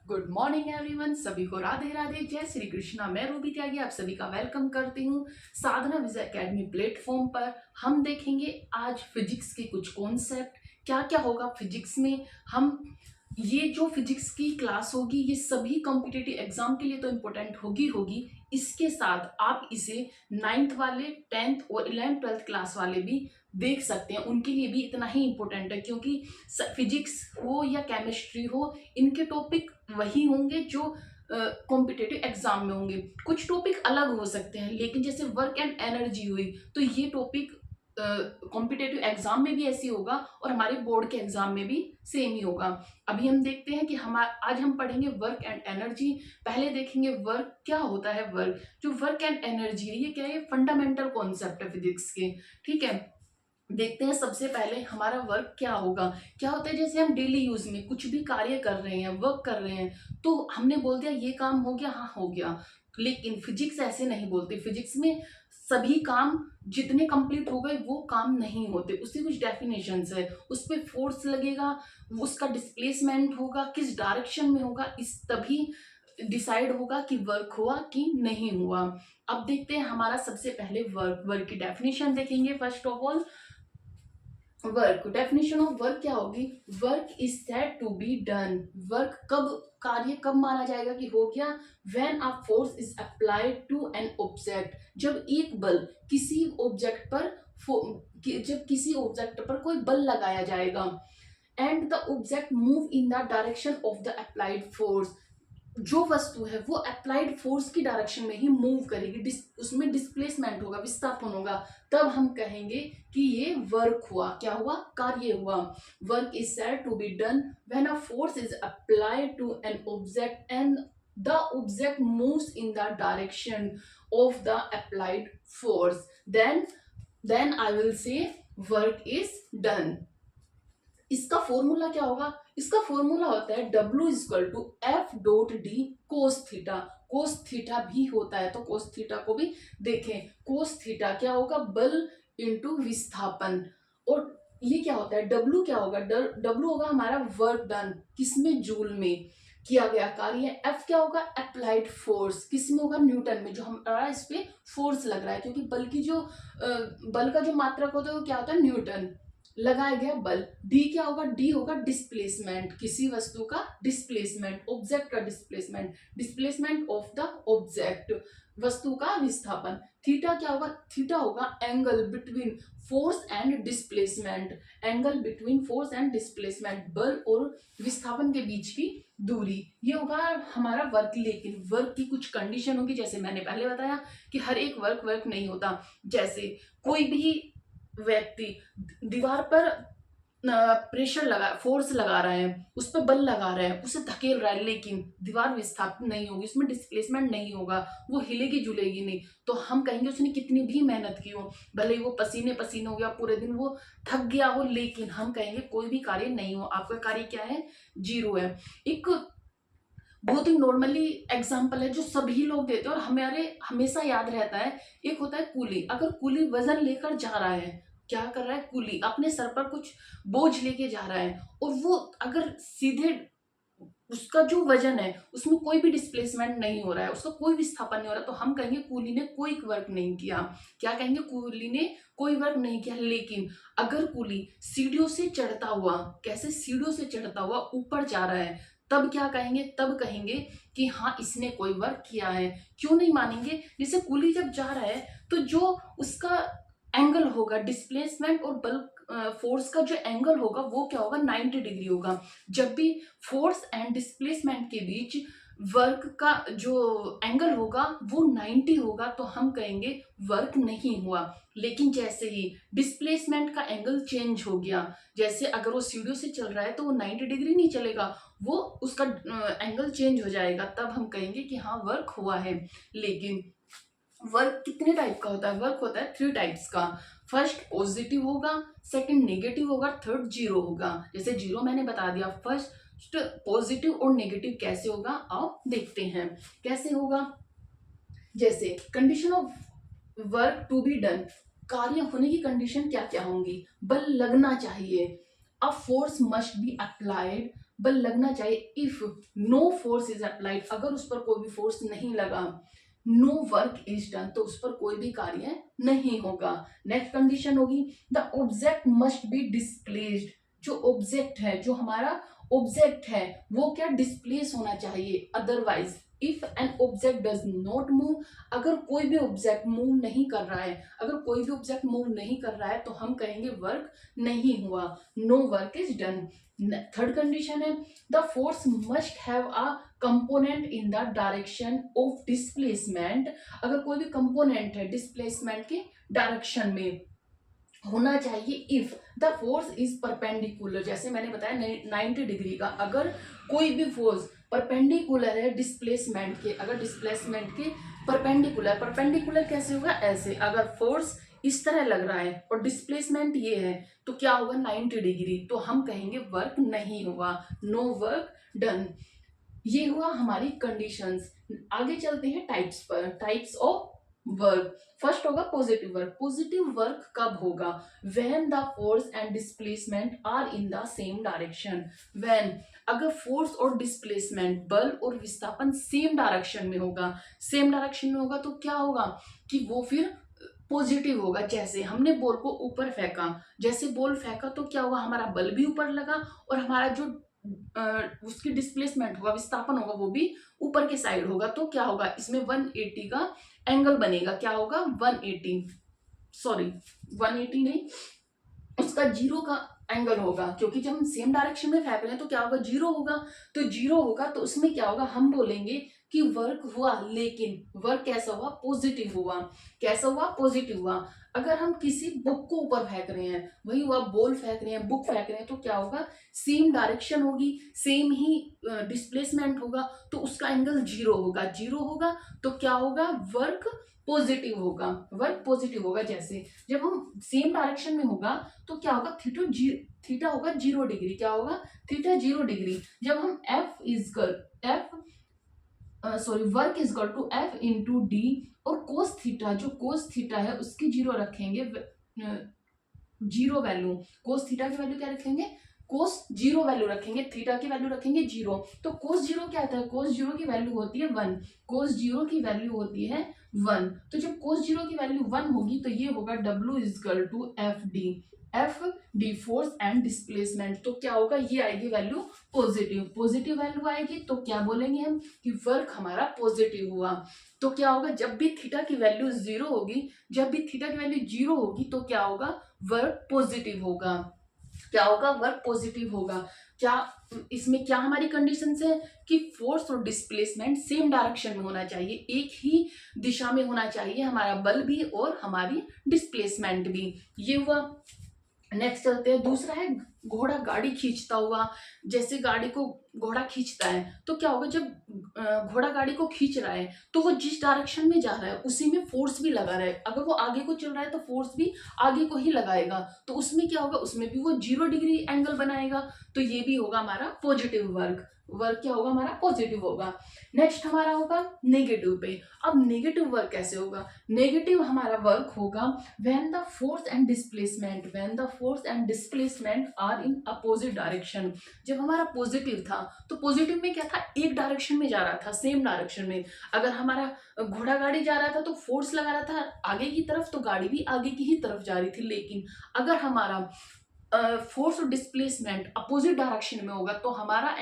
Good morning everyone, सभी को राधे राधे, जय श्री कृष्णा। मैं रूबी त्यागी आप सभी का वेलकम करती हूँ साधना विजय एकेडमी प्लेटफॉर्म पर। हम देखेंगे आज फिजिक्स के कुछ कॉन्सेप्ट, क्या क्या होगा फिजिक्स में। हम ये जो फिजिक्स की क्लास होगी ये सभी कॉम्पिटिटिव एग्जाम के लिए तो इम्पोर्टेंट होगी। इसके साथ आप इसे 9th वाले, 10th और 11th 12th क्लास वाले भी देख सकते हैं, उनके लिए भी इतना ही इम्पोर्टेंट है, क्योंकि फिजिक्स हो या केमिस्ट्री हो, इनके टॉपिक वही होंगे जो कॉम्पिटिटिव एग्जाम में होंगे। कुछ टॉपिक अलग हो सकते हैं, लेकिन जैसे वर्क एंड एनर्जी हुई तो ये टॉपिक कॉम्पिटिटिव एग्जाम में भी ऐसी होगा और हमारे बोर्ड के एग्जाम में भी सेम ही होगा। अभी हम देखते हैं कि आज हम पढ़ेंगे वर्क एंड एनर्जी। पहले देखेंगे वर्क क्या होता है। वर्क, जो वर्क एंड एनर्जी ये क्या है, फंडामेंटल कॉन्सेप्ट है फिजिक्स के। ठीक है, देखते हैं सबसे पहले हमारा वर्क क्या होगा। क्या होता है, जैसे हम डेली यूज में कुछ भी कार्य कर रहे हैं, वर्क कर रहे हैं, तो हमने बोल दिया ये काम हो गया, हाँ हो गया। लेकिन फिजिक्स ऐसे नहीं बोलते। फिजिक्स में सभी काम जितने कंप्लीट हो गए वो काम नहीं होते, उसकी कुछ डेफिनेशंस है। उस पर फोर्स लगेगा, उसका डिस्प्लेसमेंट होगा, किस डायरेक्शन में होगा, इस तभी डिसाइड होगा कि वर्क हुआ कि नहीं हुआ। अब देखते हैं हमारा सबसे पहले वर्क की डेफिनेशन देखेंगे। First of all work, definition of work क्या होगी। Work is said to be done. Work कब, कार्य कब माना जाएगा कि हो गया, when a force is applied to an object. जब एक बल किसी ऑब्जेक्ट पर जब किसी ऑब्जेक्ट पर कोई बल लगाया जाएगा, and the object move in the direction of the applied force. जो वस्तु है वो अप्लाइड फोर्स की डायरेक्शन में ही मूव करेगी, उसमें डिस्प्लेसमेंट होगा, विस्थापन होगा, तब हम कहेंगे कि ये वर्क हुआ। क्या हुआ, कार्य हुआ। Work is said to be done when a force is applied to an object and the object moves in the direction of the applied force, then I will say work is done. इसका formula क्या होगा। इसका formula होता है W equal to F dot D cos theta. Cos theta भी होता है, तो कोस थीटा को भी देखें। कोस थीटा क्या होगा, बल इंटू विस्थापन। और ये क्या होता है, W क्या होगा, W होगा हमारा वर्क डन, किसमें, जूल में किया गया कार्य। F क्या होगा, अप्लाइड फोर्स, किसमें होगा, न्यूटन में, जो हमारा इस पे फोर्स लग रहा है, क्योंकि बल का जो मात्रक होता है वो क्या होता है, न्यूटन। लगाया गया बल। डी क्या होगा, डी होगा डिस्प्लेसमेंट, किसी वस्तु का डिस्प्लेसमेंट, ऑब्जेक्ट का displacement, displacement of the object, वस्तु का विस्थापन। थीटा क्या होगा, थीटा होगा angle between force and displacement, angle between force and displacement, बल और विस्थापन के बीच की दूरी। ये होगा हमारा वर्क। लेकिन वर्क की कुछ कंडीशन होगी, जैसे मैंने पहले बताया कि हर एक वर्क नहीं होता। जैसे कोई भी व्यक्ति दीवार पर प्रेशर लगा, फोर्स लगा रहे हैं, उस पर बल लगा रहे हैं, उसे धकेल रहा है, लेकिन दीवार विस्थापित नहीं होगी, उसमें डिस्प्लेसमेंट नहीं होगा, वो हिलेगी जुलेगी नहीं, तो हम कहेंगे उसने कितनी भी मेहनत की हो, भले ही वो पसीने पसीने हो गया, पूरे दिन वो थक गया हो, लेकिन हम कहेंगे कोई भी कार्य नहीं हो, आपका कार्य क्या है, जीरो है। एक बहुत ही नॉर्मली एग्जाम्पल है जो सभी लोग देते हैं और हमारे हमेशा याद रहता है। एक होता है कूली। अगर कूली वजन लेकर जा रहा है, क्या कर रहा है, कूली अपने सर पर कुछ बोझ लेके जा रहा है, और वो अगर सीधे उसका जो वजन है उसमें कोई भी डिस्प्लेसमेंट नहीं हो रहा है, उसका कोई विस्थापन नहीं हो रहा, तो हम कहेंगे कूली ने कोई वर्क नहीं किया। क्या कहेंगे, कूली ने कोई वर्क नहीं किया। लेकिन अगर कूली सीढ़ियों से चढ़ता हुआ, कैसे, सीढ़ियों से चढ़ता हुआ ऊपर जा रहा है, तब क्या कहेंगे, तब कहेंगे कि हाँ इसने कोई वर्क किया है। क्यों नहीं मानेंगे, जैसे कूली जब जा रहा है तो जो उसका एंगल होगा, डिस्प्लेसमेंट और बल फोर्स का जो एंगल होगा वो क्या होगा, 90 डिग्री होगा। जब भी फोर्स एंड डिस्प्लेसमेंट के बीच वर्क का जो एंगल होगा वो 90 होगा, तो हम कहेंगे वर्क नहीं हुआ। लेकिन जैसे ही डिस्प्लेसमेंट का एंगल चेंज हो गया, जैसे अगर वो सीढ़ियों से चल रहा है तो वो 90 डिग्री नहीं चलेगा, वो उसका एंगल चेंज हो जाएगा, तब हम कहेंगे कि हाँ वर्क हुआ है। लेकिन वर्क कितने टाइप का होता है, वर्क होता है 3 टाइप्स का। फर्स्ट पॉजिटिव होगा, सेकंड नेगेटिव होगा, थर्ड जीरो होगा। जैसे जीरो मैंने बता दिया, फर्स्ट पॉजिटिव और नेगेटिव कैसे होगा आप देखते हैं कैसे होगा। जैसे condition of work to be done, कार्य होने की कंडीशन क्या क्या होंगी, बल लगना चाहिए, a force must be applied बल लगना चाहिए। If no force is applied, अगर उस पर कोई भी फोर्स नहीं लगा, नो वर्क इज डन, तो उस पर कोई भी कार्य नहीं होगा। नेक्स्ट कंडीशन होगी the object must be displaced, जो ऑब्जेक्ट है, जो हमारा ऑब्जेक्ट है वो क्या डिस्प्लेस होना चाहिए। Otherwise if an object does not move, अगर कोई भी ऑब्जेक्ट मूव नहीं कर रहा है, अगर कोई भी ऑब्जेक्ट मूव नहीं कर रहा है तो हम कहेंगे वर्क नहीं हुआ, no work is done. Third condition है the force must have a component in the direction of displacement, अगर कोई भी कंपोनेंट है डिस्प्लेसमेंट के डायरेक्शन में होना चाहिए। If the force is perpendicular, जैसे मैंने बताया 90 डिग्री का, अगर कोई भी फोर्स परपेंडिकुलर है डिस्प्लेसमेंट के, अगर डिस्प्लेसमेंट के परपेंडिकुलर, परपेंडिकुलर कैसे होगा, ऐसे अगर फोर्स इस तरह लग रहा है और डिस्प्लेसमेंट ये है तो क्या होगा 90 डिग्री, तो हम कहेंगे वर्क नहीं हुआ, नो वर्क डन। ये हुआ हमारी कंडीशंस। आगे चलते हैं टाइप्स पर, टाइप्स ऑफ वर्क। फर्स्ट होगा पॉजिटिव वर्क। पॉजिटिव वर्क कब होगा, when the force and displacement are in the same direction. When, अगर फोर्स और डिस्प्लेसमेंट, बल और विस्थापन सेम डायरेक्शन में होगा, सेम डायरेक्शन में होगा तो क्या होगा कि वो फिर पॉजिटिव होगा। जैसे हमने बॉल को ऊपर फेंका, जैसे बॉल फेंका तो क्या होगा, हमारा बल भी ऊपर लगा और हमारा जो उसकी डिस्प्लेसमेंट होगा, विस्थापन होगा, वो भी ऊपर के साइड होगा। तो क्या होगा, इसमें 180 का एंगल बनेगा। क्या होगा 180, सॉरी 180 नहीं, उसका 0 का एंगल होगा, क्योंकि जब हम सेम डायरेक्शन में फेंक रहे हैं तो क्या होगा 0 होगा। तो 0 होगा तो उसमें क्या होगा, हम बोलेंगे कि वर्क हुआ, लेकिन वर्क कैसा हुआ, पॉजिटिव हुआ। कैसा हुआ, पॉजिटिव हुआ। अगर हम किसी बुक को ऊपर फेंक रहे हैं, वही हुआ, बॉल फेंक रहे हैं, बुक फेंक रहे हैं, तो क्या होगा, सेम डायरेक्शन होगी, सेम ही डिस्प्लेसमेंट होगा, तो उसका एंगल 0 होगा। 0 होगा तो क्या होगा, वर्क पॉजिटिव होगा, वर्क पॉजिटिव होगा। जैसे जब हम सेम डायरेक्शन में होगा तो क्या होगा, थीटा होगा 0 डिग्री। क्या होगा, थीटा 0 डिग्री। जब हम work is equal to F into D, और कोस थीटा, जो कोस थीटा है उसकी 0 रखेंगे, 0 वैल्यू, कोस थीटा की वैल्यू क्या रखेंगे, कोस 0 वैल्यू रखेंगे, थीटा की वैल्यू रखेंगे 0। तो कोस 0 क्या आता है, कोस 0 की वैल्यू होती है 1, कोस 0 की वैल्यू होती है 1। तो जब कोस 0 की वैल्यू 1 होगी तो ये होगा W is equal to F D force and displacement. तो क्या होगा, ये आएगी वैल्यू पॉजिटिव, पॉजिटिव वैल्यू आएगी तो क्या बोलेंगे हम कि वर्क हमारा पॉजिटिव हुआ। तो क्या होगा, जब भी थीटा की वैल्यू 0 होगी, जब भी थीटा की वैल्यू 0 होगी तो क्या होगा, वर्क पॉजिटिव होगा। क्या होगा, वर्क पॉजिटिव होगा। क्या इसमें क्या हमारी कंडीशंस है कि फोर्स और डिस्प्लेसमेंट सेम डायरेक्शन में होना चाहिए, एक ही दिशा में होना चाहिए, हमारा बल भी और हमारी डिस्प्लेसमेंट भी। ये हुआ। नेक्स्ट चलते हैं, दूसरा है घोड़ा गाड़ी खींचता हुआ। जैसे गाड़ी को घोड़ा खींचता है तो क्या होगा, जब घोड़ा गाड़ी को खींच रहा है तो वो जिस डायरेक्शन में जा रहा है उसी में फोर्स भी लगा रहा है। अगर वो आगे को चल रहा है तो फोर्स भी आगे को ही लगाएगा, तो उसमें क्या होगा, उसमें भी वो 0 डिग्री एंगल बनाएगा। तो ये भी होगा हमारा पॉजिटिव वर्क। वर्क क्या होगा, हमारा पॉजिटिव होगा। नेक्स्ट हमारा होगा नेगेटिव पे। अब नेगेटिव वर्क कैसे होगा, नेगेटिव हमारा वर्क होगा when the force and displacement are in opposite direction. जब हमारा पॉजिटिव था तो पॉजिटिव में क्या था, एक डायरेक्शन में जा रहा था, सेम डायरेक्शन में। अगर हमारा घोड़ा गाड़ी जा रहा था तो फोर्स लगा रहा था आगे की तरफ, तो गाड़ी भी आगे की ही तरफ जा रही थी। लेकिन अगर हमारा फोर्स और डिस्प्लेसमेंट अपोजिट डायरेक्शन में होगा तो हमारा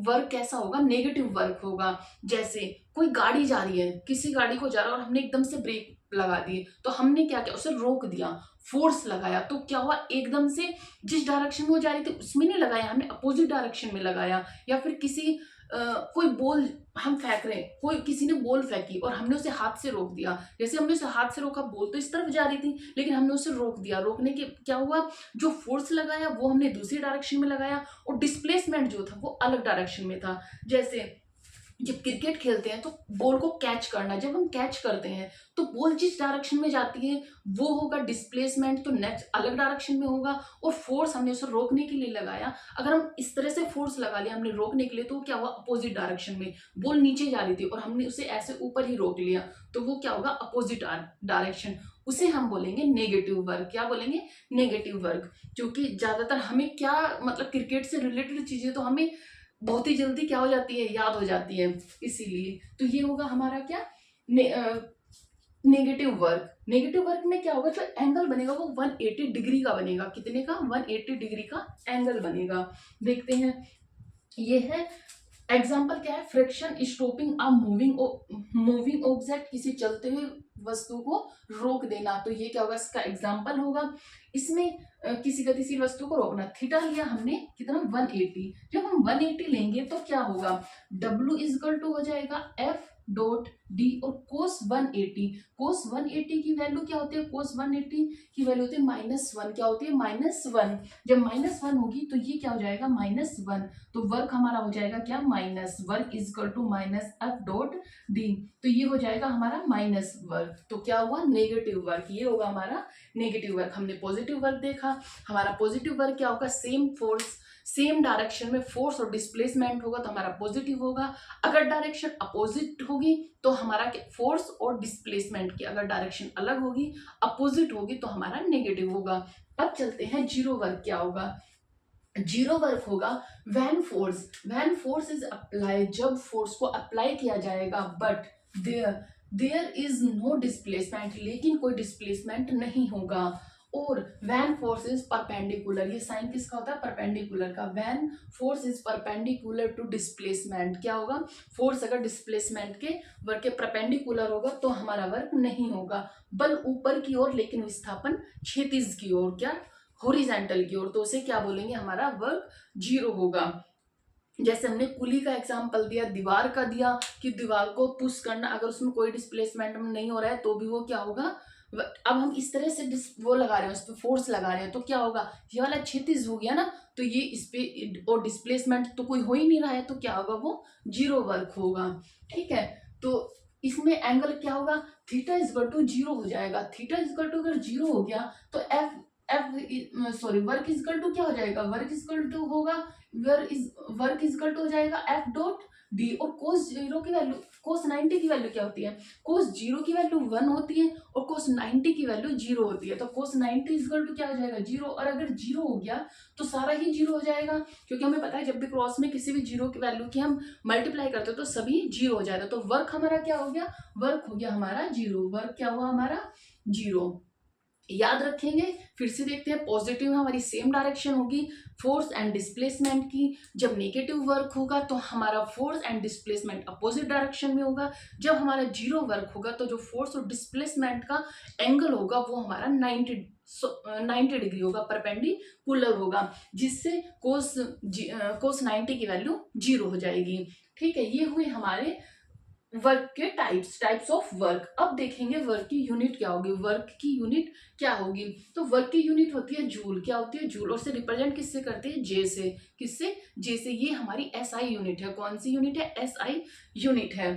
वर्क कैसा होगा, नेगेटिव वर्क होगा। जैसे कोई गाड़ी जा रही है, किसी गाड़ी को जा रहा है और हमने एकदम से ब्रेक लगा दिए, तो हमने क्या किया, उसे रोक दिया, फोर्स लगाया, तो क्या हुआ, एकदम से जिस डायरेक्शन में वो जा रही थी उसमें नहीं लगाया, हमने अपोजिट डायरेक्शन में लगाया। या फिर किसी कोई बॉल हम फेंक रहे हैं, कोई किसी ने बॉल फेंकी और हमने उसे हाथ से रोक दिया। जैसे हमने उसे हाथ से रोका, बॉल तो इस तरफ जा रही थी लेकिन हमने उसे रोक दिया। रोकने के क्या हुआ, जो फोर्स लगाया वो हमने दूसरी डायरेक्शन में लगाया और डिस्प्लेसमेंट जो था वो अलग डायरेक्शन में था। जैसे जब क्रिकेट खेलते हैं तो बॉल को कैच करना, जब हम कैच करते हैं तो बॉल जिस डायरेक्शन में जाती है वो होगा डिस्प्लेसमेंट, तो नेक्स्ट अलग डायरेक्शन में होगा। और फोर्स हमने उसे रोकने के लिए लगाया, अगर हम इस तरह से फोर्स लगा लिया हमने रोकने के लिए, तो क्या हुआ, अपोजिट डायरेक्शन में बॉल नीचे जा रही थी और हमने उसे ऐसे ऊपर ही रोक लिया, तो वो क्या होगा, अपोजिट डायरेक्शन। उसे हम बोलेंगे नेगेटिव वर्क। क्या बोलेंगे, नेगेटिव वर्क। क्योंकि ज्यादातर हमें क्या मतलब क्रिकेट से रिलेटेड चीजें तो हमें बहुत ही जल्दी क्या हो जाती है, याद हो जाती है, इसीलिए तो ये होगा हमारा क्या, नेगेटिव वर्क। नेगेटिव वर्क में क्या होगा, जो एंगल बनेगा वो 180 डिग्री का बनेगा। कितने का, 180 डिग्री का एंगल बनेगा। देखते हैं, ये है एग्जाम्पल क्या है, friction stopping a moving object, किसी चलते हुए वस्तु को रोक देना। तो ये क्या होगा, इसका एग्जाम्पल होगा। इसमें किसी गतिशील वस्तु को रोकना। थीटा लिया हमने कितना, 180। जब हम 180 लेंगे तो क्या होगा, W इजकल टू हो जाएगा F डॉट डी। और कोस 180 की वैल्यू क्या होती है, कोस 180 की वैल्यू होती है -1। क्या होती है, -1। जब -1 होगी तो ये क्या हो जाएगा, -1। तो वर्क हमारा हो जाएगा क्या, minus work equal to -F dot D. तो ये हो जाएगा हमारा माइनस वर्क। तो क्या हुआ, नेगेटिव वर्क। ये होगा हमारा नेगेटिव वर्क। हमने पॉजिटिव वर्क देखा। हमारा पॉजिटिव वर्क क्या होगा, सेम फोर्स सेम डायरेक्शन में फोर्स और डिस्प्लेसमेंट होगा तो हमारा पॉजिटिव होगा। अगर डायरेक्शन अपोजिट होगी तो हमारा फोर्स और डिस्प्लेसमेंट की अगर डायरेक्शन अलग होगी, अपोजिट होगी, तो हमारा नेगेटिव होगा। अब चलते हैं जीरो वर्क क्या होगा। जीरो वर्क होगा व्हेन फोर्स इज अप्लाई, जब फोर्स को अप्लाई किया जाएगा, but there is no displacement, लेकिन कोई डिस्प्लेसमेंट नहीं होगा। और व्हेन फोर्स इज परपेंडिकुलर, ये साइन किसका होता है, परपेंडिकुलर का। When force is perpendicular to displacement, क्या होगा, फोर्स अगर डिस्प्लेसमेंट के वर्क के परपेंडिकुलर होगा तो हमारा वर्क नहीं होगा। बल ऊपर की ओर लेकिन विस्थापन क्षैतिज की ओर, क्या, हॉरिजॉन्टल की ओर, तो उसे क्या बोलेंगे, हमारा वर्क जीरो होगा। जैसे हमने कुली का एग्जांपल दिया, दीवार का दिया कि दीवार को पुश करना, अगर उसमें कोई डिस्प्लेसमेंट नहीं हो रहा है तो भी वो क्या होगा। अब हम इस तरह से वो लगा रहे हैं, उस पर फोर्स लगा रहे हैं, तो क्या होगा, ये वाला क्षैतिज हो गया ना, तो ये इस पे और डिस्प्लेसमेंट तो कोई हो ही नहीं रहा है, तो क्या होगा, वो जीरो वर्क होगा। ठीक है, तो इसमें एंगल क्या होगा, थीटा इजकल टू जीरो हो जाएगा। थीटा इजकल टू अगर जीरो हो गया तो वर्क इजकल टू क्या हो जाएगा, वर्क इजकल टू होगा, वर्क इजकल टू हो जाएगा F डॉट डी। और कोस जीरो की वैल्यू, कोस 90 की वैल्यू क्या होती है, कोस जीरो की वैल्यू 1 होती है और कोस 90 की वैल्यू 0 होती है। तो कोस 90 इजकल टू क्या हो जाएगा, 0। और अगर 0 हो गया तो सारा ही 0 हो जाएगा, क्योंकि हमें पता है जब भी क्रॉस में किसी भी जीरो की वैल्यू की हम मल्टीप्लाई करते हो तो सभी 0 हो जाएगा। तो वर्क हमारा क्या हो गया, वर्क हो गया हमारा 0। वर्क क्या हुआ हमारा 0। याद रखेंगे, फिर से देखते हैं। पॉजिटिव में हमारी सेम डायरेक्शन होगी फोर्स एंड डिस्प्लेसमेंट की। जब नेगेटिव वर्क होगा तो हमारा force and displacement opposite direction में होगा। जब हमारा जीरो वर्क होगा तो जो फोर्स और डिस्प्लेसमेंट का एंगल होगा वो हमारा 90 डिग्री होगा, परपेंडिकुलर होगा, जिससे कोस 90 की वैल्यू 0 हो जाएगी। ठीक है, ये हुए हमारे वर्क के टाइप्स ऑफ वर्क। अब देखेंगे वर्क की यूनिट क्या होगी। वर्क की यूनिट क्या होगी, तो वर्क की यूनिट होती है जूल। क्या होती है, जूल। और से रिप्रेजेंट किससे करते हैं, जे से। किससे, जे से। ये हमारी एसआई यूनिट है। कौन सी यूनिट है, एसआई यूनिट है।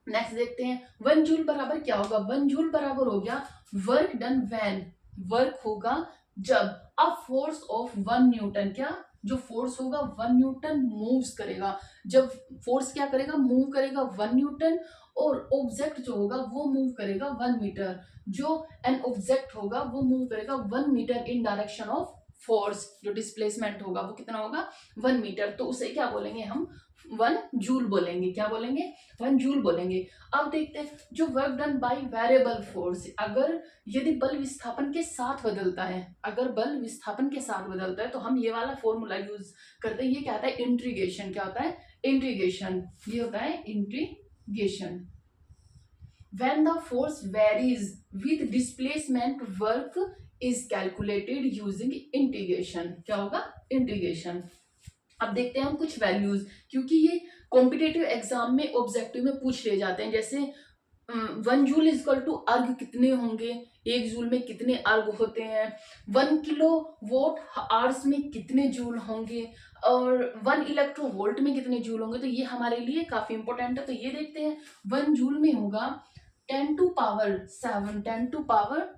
नेक्स्ट देखते हैं, 1 जूल बराबर क्या होगा। 1 जूल बराबर हो गया वर्क डन व्हेन, वर्क होगा जब अ फोर्स ऑफ 1 न्यूटन, क्या, जो फोर्स होगा 1 न्यूटन मूव्स करेगा। जब फोर्स क्या करेगा, मूव करेगा 1 न्यूटन, और ऑब्जेक्ट जो होगा वो मूव करेगा 1 मीटर। जो एन ऑब्जेक्ट होगा वो मूव करेगा 1 metre in direction of force. जो डिस्प्लेसमेंट होगा वो कितना होगा, 1 मीटर। तो उसे क्या बोलेंगे हम, 1 जूल बोलेंगे। क्या बोलेंगे, 1 जूल बोलेंगे। अब देखते हैं, जो work done by variable force, अगर यदि बल विस्थापन के साथ बदलता है, अगर बल विस्थापन के साथ बदलता है तो हम ये वाला फॉर्मूला यूज करते हैं। ये क्या होता है, इंट्रीगेशन। क्या होता है, इंट्रीगेशन। ये होता है integration. When the force varies with displacement, work is calculated using integration. क्या होगा, इंटीग्रेशन। अब देखते हैं हम कुछ वैल्यूज, क्योंकि ये कॉम्पिटेटिव एग्जाम में ऑब्जेक्टिव में पूछ ले जाते हैं। जैसे 1 जूल इजकल टू अर्ग कितने होंगे, 1 जूल में कितने अर्ग होते हैं, 1 किलो वोट आवर्स में कितने जूल होंगे और 1 इलेक्ट्रोवोल्ट में कितने जूल होंगे। तो ये हमारे लिए काफी इंपॉर्टेंट है। तो ये देखते हैं 1 जूल में होगा 10 टू पावर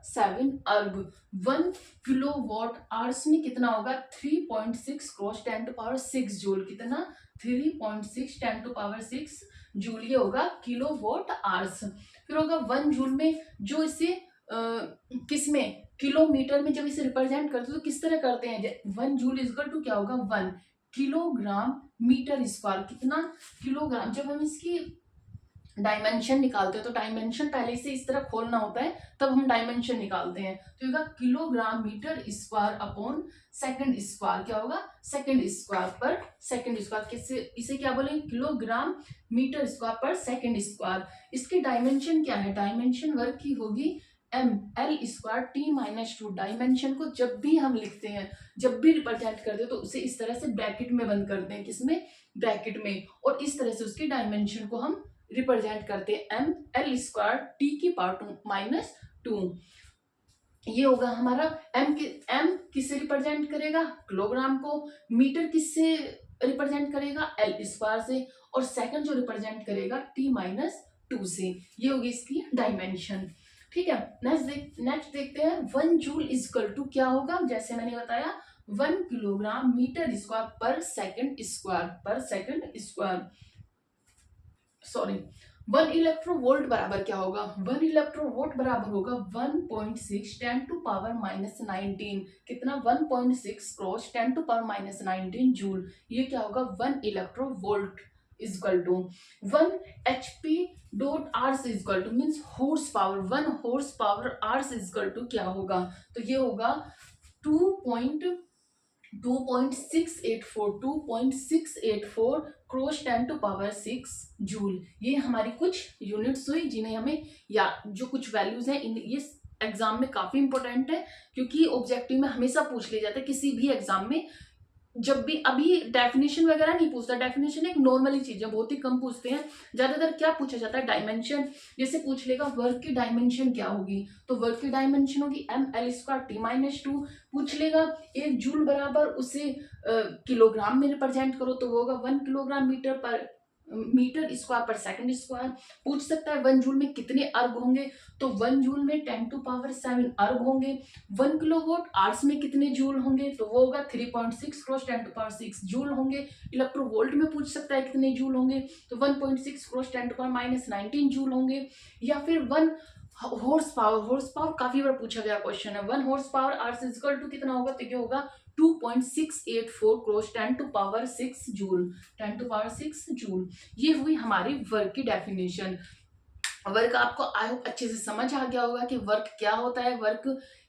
7 अर्ग। 1 किलो वॉट आवर्स में कितना होगा 3.6 क्रॉस 10 टू पावर 6 जूल। कितना 3.6 10 टू पावर 6 जूल, ये होगा किलो वॉट आवर्स। फिर होगा 1 जूल में, जो इसे किसमें किलोमीटर में जब इसे रिप्रेजेंट करते हैं तो किस तरह करते हैं। 1 जूल इक्वल टू क्या होगा 1 किलोग्राम मीटर स्क्वायर। कितना किलोग्राम। जब हम इसकी डायमेंशन निकालते हैं तो डायमेंशन पहले से इस तरह खोलना होता है, तब हम डायमेंशन निकालते हैं। तो होगा kilogram metre square upon second square. क्या होगा सेकंड स्क्वायर पर सेकंड स्क्वायर। किससे इसे क्या बोलेंगे किलोग्राम मीटर स्क्वायर पर सेकंड स्क्वायर। इसकी डायमेंशन क्या है, डायमेंशन वर्क की होगी M L square T minus 2। Dimension को जब भी हम लिखते हैं, जब भी रिप्रेजेंट करते हैं तो उसे इस तरह से ब्रैकेट में बंद करते हैं। किसमें ब्रैकेट में। और इस तरह से उसकी डायमेंशन को हम रिप्रेजेंट करते हैं एम एल स्क्वायर टी की पावर माइनस 2। ये होगा हमारा एम किससे रिप्रेजेंट करेगा किलोग्राम को, मीटर किससे रिप्रेजेंट करेगा एल स्क्वायर से, और सेकंड जो रिप्रेजेंट करेगा टी माइनस 2 से। ये होगी इसकी डायमेंशन। ठीक है, नेक्स्ट देखते हैं 1 जूल इक्वल टू क्या होगा। जैसे मैंने बताया 1 किलोग्राम मीटर स्क्वायर पर सेकंड स्क्वायर। सॉरी 1 इलेक्ट्रोवोल्ट बराबर क्या होगा, 1 इलेक्ट्रोवोल्ट बराबर होगा 1.6 10 टू पावर माइनस 19। कितना 1.6 cross 10 to power minus 19 joule. ये क्या होगा 1 electronvolt equal to 1 HP dot hours equal to means horse power. 1 horse power hours equal to क्या होगा, तो ये होगा 2.684 क्रॉस 10 टू पावर 6 जूल। ये हमारी कुछ यूनिट्स हुई जिन्हें हमें या जो कुछ वैल्यूज हैं ये एग्जाम में काफी इंपॉर्टेंट है, क्योंकि ऑब्जेक्टिव में हमेशा पूछ लिया जाता है किसी भी एग्जाम में। जब भी अभी डेफिनेशन वगैरह नहीं पूछता, डेफिनेशन एक नॉर्मली चीज है, बहुत ही कम पूछते हैं। ज्यादातर क्या पूछा जाता है डायमेंशन। जैसे पूछ लेगा वर्क की डायमेंशन क्या होगी, तो वर्क की डायमेंशन होगी M L square T minus 2। पूछ लेगा 1 जूल बराबर उसे किलोग्राम में रिप्रेजेंट करो, तो वो होगा 1 किलोग्राम मीटर स्क्वायर पर सेकंड स्क्वायर। पूछ सकता है 1 जूल में कितने अर्ग होंगे, तो 1 जूल में 10 टू पावर 7 अर्ग होंगे। 1 किलोवाट आवर्स में कितने जूल होंगे, तो वो होगा 3.6 क्रॉस 10 टू पावर 6 जूल होंगे। इलेक्ट्रोवोल्ट में पूछ सकता है कितने जूल होंगे, तो 1.6 cross 10 to power minus 19 joule होंगे। या फिर 1 हॉर्स पावर काफी बार पूछा गया क्वेश्चन है। 1 horse power hours equal to कितना होगा, तो ये होगा 2.684 cross 10 to power 6 joule. 10 to power 6 joule. ये हुई हमारी वर्क की डेफिनेशन। वर्क आपको आई होप अच्छे से समझ आ गया होगा कि वर्क क्या होता है, वर्क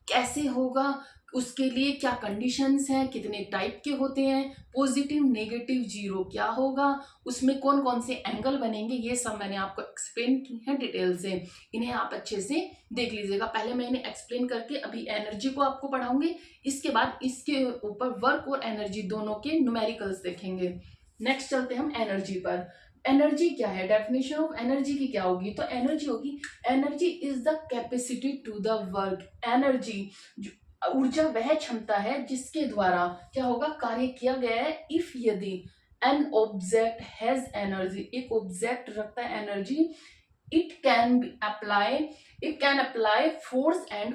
कैसे होगा, उसके लिए क्या कंडीशंस हैं, कितने टाइप के होते हैं, पॉजिटिव नेगेटिव जीरो क्या होगा, उसमें कौन कौन से एंगल बनेंगे, ये सब मैंने आपको एक्सप्लेन की है डिटेल से। इन्हें आप अच्छे से देख लीजिएगा। पहले मैं इन्हें एक्सप्लेन करके अभी एनर्जी को आपको पढ़ाऊंगी, इसके बाद इसके ऊपर वर्क और एनर्जी दोनों के न्यूमेरिकल्स देखेंगे। नेक्स्ट चलते हैं हम एनर्जी पर। एनर्जी क्या है, डेफिनेशन ऑफ एनर्जी की क्या होगी, तो एनर्जी होगी energy is the capacity to the work. Energy ऊर्जा वह क्षमता है जिसके द्वारा क्या होगा कार्य किया गया है। इफ यदि एन ऑब्जेक्ट हैज एनर्जी, एक ऑब्जेक्ट रखता है energy, it can apply force and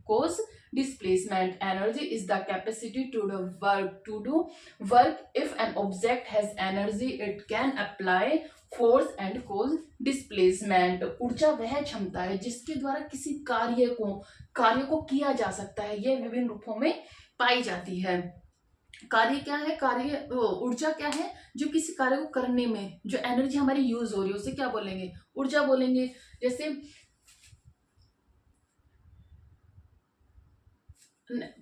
cause displacement. Energy is the capacity to do work. If an object has energy, it can apply force and cause displacement. ऊर्जा वह क्षमता है जिसके द्वारा किसी कार्य को किया जा सकता है। यह विभिन्न रूपों में पाई जाती है। कार्य क्या है, ऊर्जा क्या है, जो किसी कार्य को करने में जो एनर्जी हमारी यूज हो रही है उसे क्या बोलेंगे, ऊर्जा बोलेंगे। जैसे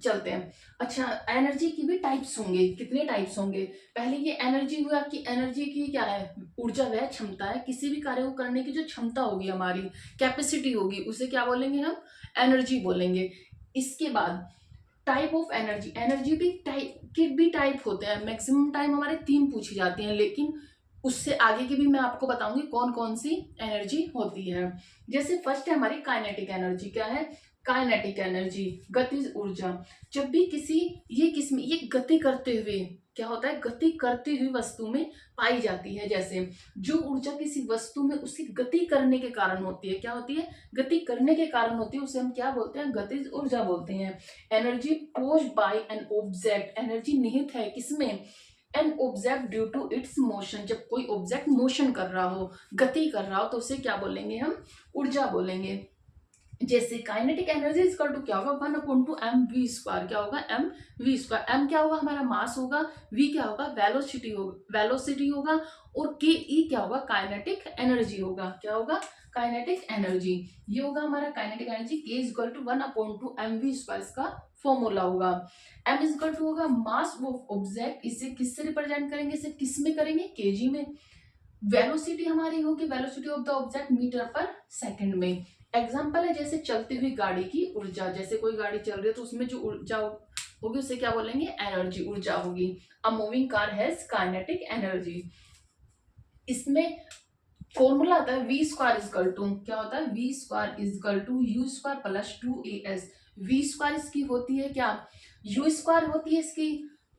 चलते हैं। अच्छा, एनर्जी की भी टाइप्स होंगे। कितने टाइप्स होंगे, पहले ये एनर्जी हुआ कि एनर्जी की क्या है, ऊर्जा वह क्षमता है, किसी भी कार्य को करने की जो क्षमता होगी हमारी, कैपेसिटी होगी, उसे क्या बोलेंगे हम एनर्जी बोलेंगे। इसके बाद टाइप ऑफ एनर्जी भी टाइप होते हैं। मैक्सिमम टाइम हमारे 3 पूछी जाती हैं, लेकिन उससे आगे की भी मैं आपको बताऊंगी कौन कौन सी एनर्जी होती है। जैसे फर्स्ट है हमारी काइनेटिक एनर्जी। क्या है? काइनेटिक एनर्जी, गतिज ऊर्जा। जब भी किसी ये गति करते हुए क्या होता है, गति करती हुई वस्तु में पाई जाती है। जैसे जो ऊर्जा किसी वस्तु में उसकी गति करने के कारण होती है, क्या होती है, गति करने के कारण होती है, उसे हम क्या बोलते हैं, गतिज ऊर्जा बोलते हैं। Energy posed by an object, energy निहित है किसमें, an object due to its motion. जब कोई ऑब्जेक्ट मोशन कर रहा हो, गति कर रहा हो, तो उसे क्या बोलेंगे हम, ऊर्जा बोलेंगे। जैसे काइनेटिक एनर्जी इक्वल टू क्या होगा, 1/2 mv²। क्या होगा, mv²। m क्या होगा, हमारा मास होगा। v क्या होगा, वेलोसिटी होगा। और के ई क्या होगा, काइनेटिक एनर्जी होगा। क्या होगा, काइनेटिक एनर्जी। ये होगा हमारा kinetic energy. k equal to 1/2 mv², इसका फॉर्मूला होगा। m इक्वल टू होगा मास ऑफ ऑब्जेक्ट। इसे किससे रिप्रेजेंट करेंगे, इसे किस में करेंगे, केजी में। वेलोसिटी हमारी होगी, velocity of the object metre पर सेकंड में। एग्जांपल है जैसे चलती हुई गाड़ी की ऊर्जा। जैसे कोई गाड़ी चल रही है तो उसमें जो ऊर्जा होगी उसे क्या बोलेंगे, एनर्जी, ऊर्जा होगी। A moving car has kinetic energy. इसमें फॉर्मूला आता है v² इक्वल टू, क्या होता है, v² equal to u² plus 2as। v² इसकी होती है क्या, u² होती है इसकी,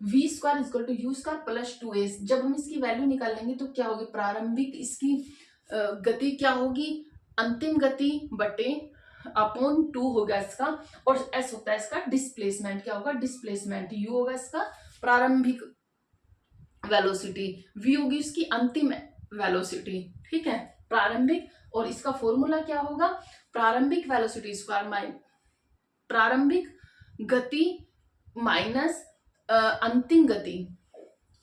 v² equal to u² plus 2as। जब हम इसकी वैल्यू निकालेंगे तो क्या होगी, प्रारंभिक इसकी गति क्या होगी, अंतिम गति बटे अपॉन 2 होगा इसका। और s होता है इसका डिस्प्लेसमेंट। क्या होगा, डिस्प्लेसमेंट। u होगा इसका प्रारंभिक वेलोसिटी, v होगी इसकी अंतिम वेलोसिटी। ठीक है, प्रारंभिक। और इसका फॉर्मूला क्या होगा, प्रारंभिक वेलोसिटी स्क्वायर प्रारंभिक गति माइनस अंतिम गति।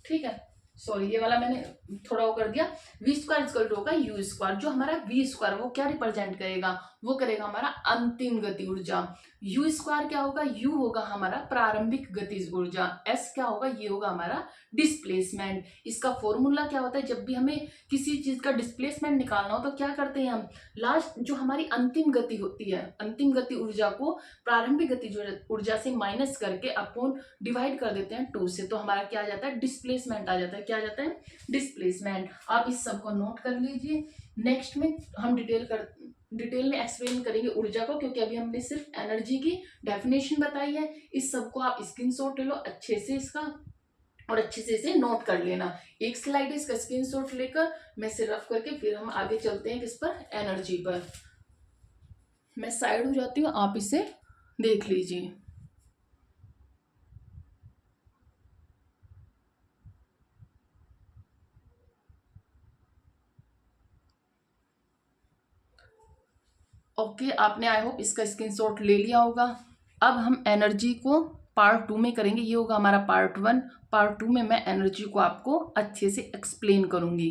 ठीक है, सॉरी ये वाला मैंने थोड़ा वो कर दिया। v² इक्वल टू होगा u²। जो हमारा v² वो क्या रिप्रेजेंट करेगा, वो करेगा हमारा अंतिम गति ऊर्जा। u² क्या होगा, u होगा हमारा प्रारंभिक गतिज ऊर्जा, s क्या होगा, ये होगा हमारा डिस्प्लेसमेंट। इसका फॉर्मूला क्या होता है, जब भी हमें किसी चीज का डिस्प्लेसमेंट निकालना हो तो क्या करते हैं हम, लास्ट जो हमारी अंतिम गति होती है, अंतिम गति ऊर्जा को प्रारंभिक गति ऊर्जा से माइनस करके अपॉन डिवाइड कर देते हैं 2 से। तो हमारा क्या आ जाता है, डिस्प्लेसमेंट आ जाता है। क्या आ जाता है, डिस्प्लेसमेंट। आप इस सब को नोट कर लीजिए। नेक्स्ट में हम डिटेल में एक्सप्लेन करेंगे ऊर्जा को, क्योंकि अभी हमने सिर्फ एनर्जी की डेफिनेशन बताई है। इस सब को आप स्क्रीनशॉट ले लो अच्छे से इसका, और अच्छे से इसे नोट कर लेना। एक स्लाइड इसका स्क्रीनशॉट लेकर मैं इसे रफ करके फिर हम आगे चलते हैं किस पर, एनर्जी पर। मैं साइड हो जाती हूँ, आप इसे देख लीजिए। ओके, आपने आई होप इसका स्क्रीनशॉट ले लिया होगा। अब हम एनर्जी को पार्ट 2 में करेंगे। ये होगा हमारा पार्ट 1। पार्ट 2 में मैं एनर्जी को आपको अच्छे से एक्सप्लेन करूंगी।